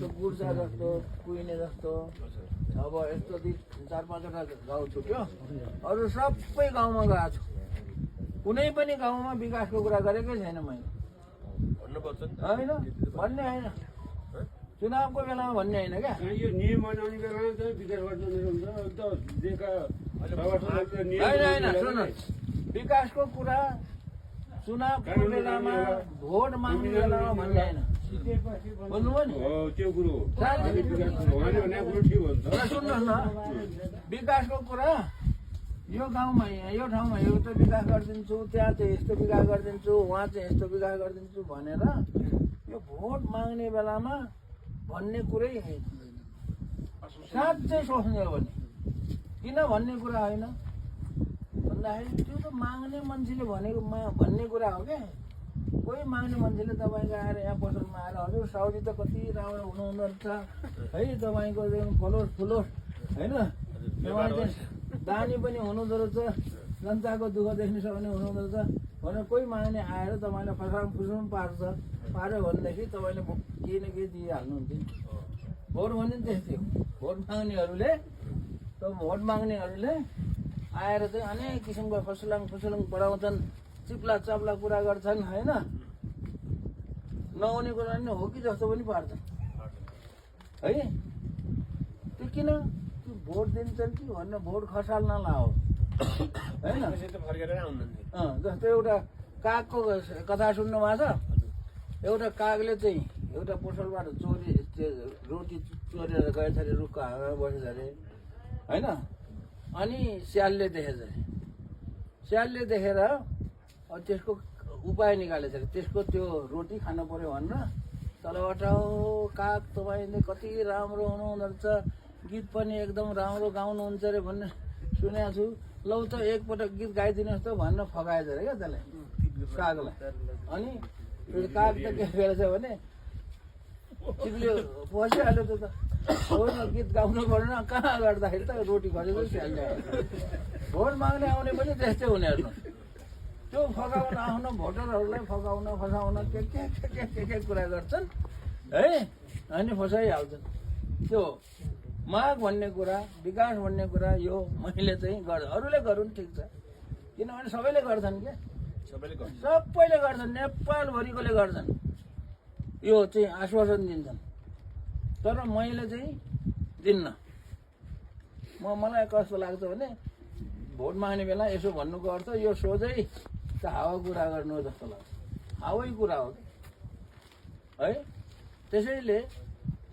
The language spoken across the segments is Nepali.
जस्तो गुर्जा जस्तो कुहिने जस्तो अब यस्तो 4-5वटा गाउँ छुट्यो अरू सबै गाउँमा गएको छु कुनै पनि गाउँमा विकासको कुरा गरेकै छैन मैले होइन भन्ने होइन चुनावको बेलामा भन्ने होइन क्या यो नियम बनाउने बेलामा चाहिँ विकास गर्नु होइन सुन विकासको कुरा चुनावको बेलामा भोट माग्ने बेलामा भन्ने होइन बुझ्नुभयो नि त्यो कुरो सुन्नुहोस् न विकासको कुरा यो गाउँमा यो ठाउँमा एउटा विकास गरिदिन्छु त्यहाँ चाहिँ यस्तो विकास गरिदिन्छु उहाँ चाहिँ यस्तो विकास गरिदिन्छु भनेर यो भोट माग्ने बेलामा भन्ने कुरै होइन साँच्चै सोच्ने हो भने किन भन्ने कुरा होइन भन्दाखेरि त्यो त माग्ने मान्छेले भनेको भन्ने कुरा हो क्या कोही माग्ने मान्छेले तपाईँको आएर यहाँ पसलमा आएर हजुर साउदी त कति राम्रो हुनुहुँदो रहेछ है तपाईँको फलोस् फुलोस् होइन तपाईँ चाहिँ दानी पनि हुनुहुँदो रहेछ जनताको दुःख देख्न सक्ने हुनुहुँदो रहेछ भनेर कोही माग्ने आएर तपाईँलाई फसाउनु फुसाउनु पार्यो भनेदेखि तपाईँले केही न केही दिइहाल्नुहुन्थ्यो भोट भने पनि त्यस्तै हो भोट माग्नेहरूले आएर चाहिँ अनेक किसिमको फसलाङ बढाउँछन् चिप्ला चाप्ला कुरा गर्छन् होइन नहुने कुरा नि हो कि जस्तो पनि पार्छन् है त्यो किन त्यो भोट दिन्छन् कि भनेर भोट खसाल्न हो होइन जस्तो एउटा कागको कथा सुन्नु भएको छ एउटा कागले चाहिँ एउटा पसलबाट रोटी चोरेर गएछ अरे रुखको हावामा बसेछ अरे होइन अनि स्यालले देखेछ अरे स्यालले देखेर त्यसको उपाय निकालेछ अरे त्यसको त्यो रोटी खान पर्यो भनेर तलबाट काग तपाईँले कति राम्रो हुनुहुँदो रहेछ गीत पनि एकदम राम्रो गाउनुहुन्छ अरे भन्ने सुनेको छु लौ त एकपटक गीत गाइदिनुहोस् त भनेर फगाएछ अरे क्या त्यसलाई कागलाई अनि काग त के गरेछ भने चिप्ले बसिहाल्यो त होइन गीत गाउनु परेन कहाँ गर्दाखेरि त रोटी खसेको स्याल भोट माग्ने आउने पनि त्यस्तै हुनेहरू त्यो फगाउन आफ्नो भोटरहरूलाई फसाउन के कुरा गर्छन् है अनि फसाइहाल्छन् त्यो माग भन्ने कुरा विकास भन्ने कुरा यो मैले चाहिँ गर्छ अरूले गरून् ठिक छ किनभने सबैले गर्छन् क्या सबैले गर्छन् नेपालभरिकोले गर्छन् यो चाहिँ आश्वासन दिन्छन् तर मैले चाहिँ दिन्न मलाई कस्तो लाग्छ भने भोट माग्ने बेला यसो भन्नुको अर्थ यो सोझै त हावा कुरा गर्नु जस्तो लाग्छ हावै कुरा हो है त्यसैले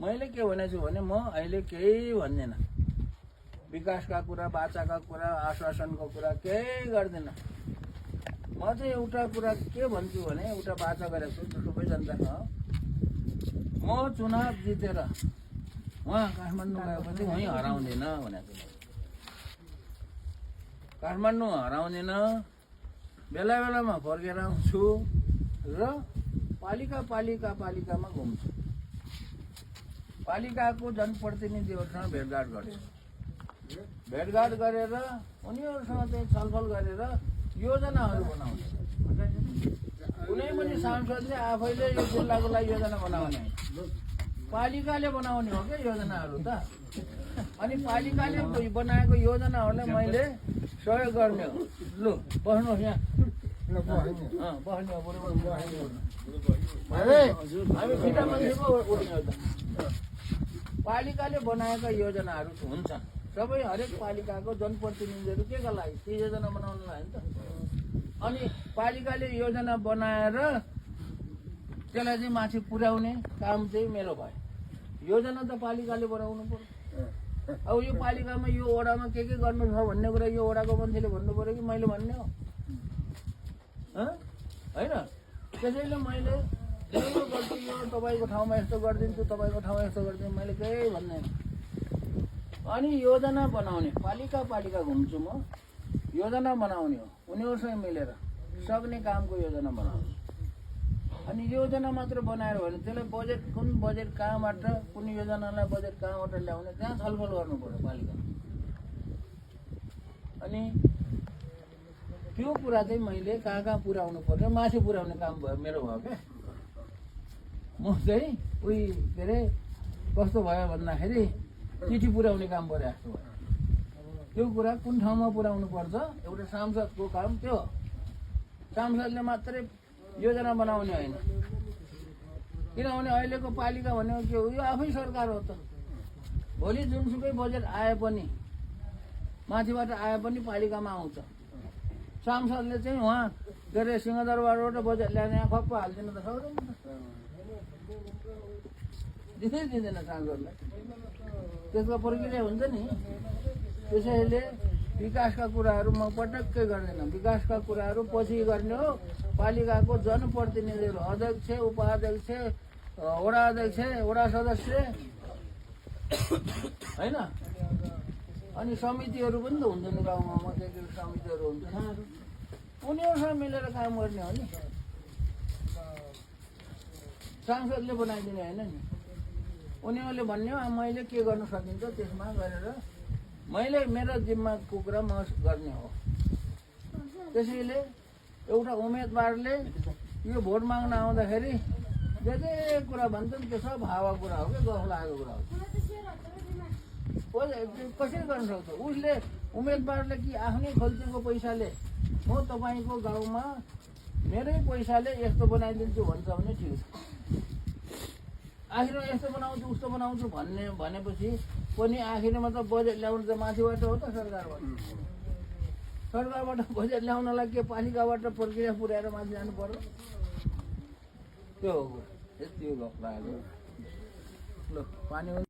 मैले के भनेको छु भने म अहिले केही भन्दिनँ विकासका कुरा बाचाका कुरा आश्वासनको कुरा केही गर्दिनँ म चाहिँ एउटा कुरा के भन्छु भने एउटा बाचा गरेको छु सबै जनतासँग म चुनाव जितेर उहाँ काठमाडौँ गएपछि उहीँ हराउँदिन भनेको काठमाडौँ हराउँदिन बेला बेलामा फर्केर आउँछु र पालिकामा घुम्छु पालिकाको जनप्रतिनिधिहरूसँग भेटघाट गर्छु भेटघाट गरेर उनीहरूसँग चाहिँ छलफल गरेर योजनाहरू बनाउँछ कुनै पनि सांसदले आफैले यो जिल्लाको लागि योजना बनाउने पालिकाले बनाउने हो क्या योजनाहरू त अनि पालिकाले बनाएको योजनाहरूलाई मैले सहयोग गर्ने हो लु बस्नुहोस् यहाँ बस्ने हो हामी छिटा मान्छेको उठ्ने हो त पालिकाले बनाएका योजनाहरू हुन्छन् सबै हरेक पालिकाको जनप्रतिनिधिहरू केका लागि ती योजना बनाउनु लागि नि त अनि पालिकाले योजना बनाएर त्यसलाई चाहिँ माथि पुर्याउने काम चाहिँ मेरो भयो योजना त पालिकाले बनाउनु पर्यो अब यो पालिकामा यो वडामा के गर्नु छ भन्ने कुरा यो वडाको मान्छेले भन्नु पर्यो कि मैले भन्ने हो होइन त्यसैले मैले यो गर्छु यो तपाईँको ठाउँमा यस्तो गरिदिन्छु तपाईँको ठाउँमा यस्तो गरिदिन्छु मैले केही भन्दैन अनि योजना बनाउने पालिका घुम्छु म योजना बनाउने हो उनीहरूसँग मिलेर सक्ने कामको योजना बनाउने अनि योजना मात्र बनाएर भने त्यसलाई बजेट कुन बजेट कहाँबाट कुन योजनालाई बजेट कहाँबाट ल्याउने त्यहाँ छलफल गर्नु पर्यो पालिका अनि त्यो कुरा चाहिँ मैले कहाँ पुर्याउनु पर्यो माथि पुर्याउने काम भयो मेरो भयो क्या म चाहिँ उही के अरे कस्तो भयो भन्दाखेरि चिठी पुर्याउने काम परे जस्तो भयो। त्यो कुरा कुन ठाउँमा पुर्याउनु पर्छ, एउटा सांसदको काम त्यो। सांसदले मात्रै योजना बनाउने होइन, किनभने अहिलेको पालिका भनेको के हो, यो आफै सरकार हो त। भोलि जुनसुकै बजेट आए पनि, माथिबाट आए पनि पालिकामा आउँछ। सांसदले चाहिँ उहाँ के अरे सिंहदरबारबाट बजेट ल्याएर यहाँ खप्प हालिदिनु त सक्दैन त, दिँदैन सांसदलाई। त्यसको प्रक्रिया हुन्छ नि। त्यसैले विकासका कुराहरू म पटक्कै गर्दैन। विकासका कुराहरू पछि गर्ने हो। पालिकाको जनप्रतिनिधिहरू, अध्यक्ष, उपाध्यक्ष, वडा अध्यक्ष, वडा सदस्य होइन, अनि समितिहरू पनि त हुन्छन् गाउँमा, के के समितिहरू हुन्छन्, उनीहरूसँग मिलेर काम गर्ने हो नि। सांसदले बनाइदिने होइन नि। उनीहरूले भन्ने हो मैले के गर्न सकिन्छ त्यसमा गरेर मैले मेरो जिम्माको कुरा म गर्ने हो। त्यसैले एउटा उम्मेदवारले यो भोट माग्न आउँदाखेरि जे जे कुरा भन्छन् त्यो सब हावा कुरा हो, कि गफ लागेको कुरा हो। कसरी गर्न सक्छ उसले? उम्मेदवारले कि आफ्नै खल्तीको पैसाले म तपाईँको गाउँमा मेरै पैसाले यस्तो बनाइदिन्छु भन्छ भने ठिक छ। आखिरमा यस्तो बनाउँछु उस्तो बनाउँछु भनेपछि पनि आखिरमा त बजेट ल्याउनु त माथिबाट हो त, सरकारबाट। सरकारबाट बजेट ल्याउनलाई के पालिकाबाट प्रक्रिया पुर्याएर माथि जानु पर्यो? त्यो हो यति गफ लाग्यो। ल पानी